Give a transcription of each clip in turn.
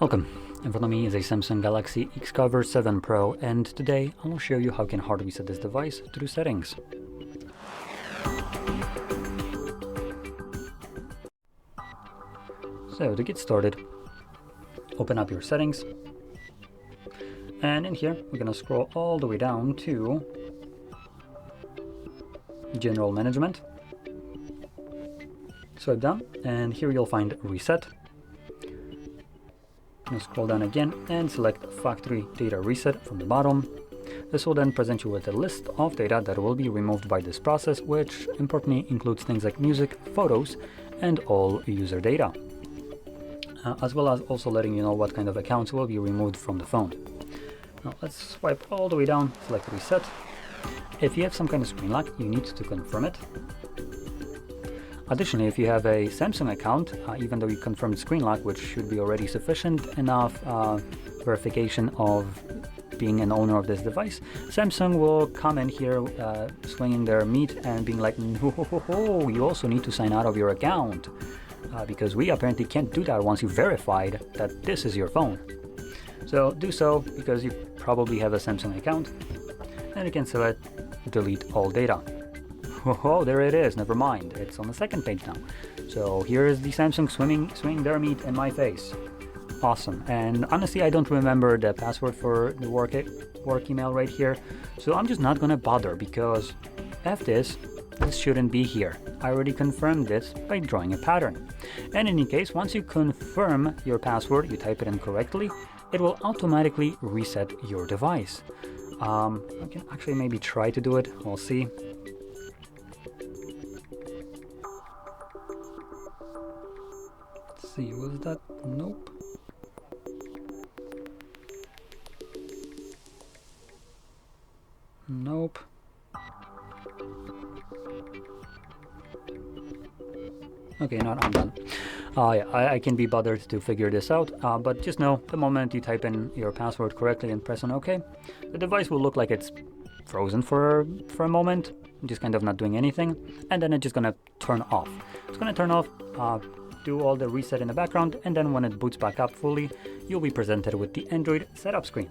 Welcome. In front of me is a Samsung Galaxy XCover7 Pro, and today I will show you how you can hard reset this device through settings. So to get started, open up your settings, and in here we're going to scroll all the way down to General Management. Swipe down, and here you'll find Reset. Scroll down again and select Factory Data Reset from the bottom. This will then present you with a list of data that will be removed by this process, which importantly includes things like music, photos, and all user data, as well as also letting you know what kind of accounts will be removed from the phone. Now let's swipe all the way down, select Reset. If you have some kind of screen lock, you need to confirm it. Additionally, if you have a Samsung account, even though you confirmed screen lock, which should be already sufficient enough verification of being an owner of this device, Samsung will come in here swinging their meat and being like, no, you also need to sign out of your account because we apparently can't do that once you verified that this is your phone. So do so because you probably have a Samsung account, and you can select delete all data. Oh, there it is. Never mind. It's on the second page now. So here is the Samsung swinging their meat in my face. Awesome. And honestly, I don't remember the password for the work email right here. So I'm just not going to bother because F this shouldn't be here. I already confirmed this by drawing a pattern. And in any case, once you confirm your password, you type it in correctly, it will automatically reset your device. I can actually maybe try to do it. We'll see. See, was that? Nope. Nope. Okay, I'm done. Yeah, I can be bothered to figure this out, but just know the moment you type in your password correctly and press on OK, the device will look like it's frozen for a moment, just kind of not doing anything, and then it's just gonna turn off. It's gonna turn off, do all the reset in the background, and then when it boots back up fully, you'll be presented with the Android setup screen.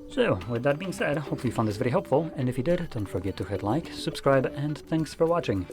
So, with that being said, hopefully you found this very helpful, and if you did, don't forget to hit like, subscribe, and thanks for watching.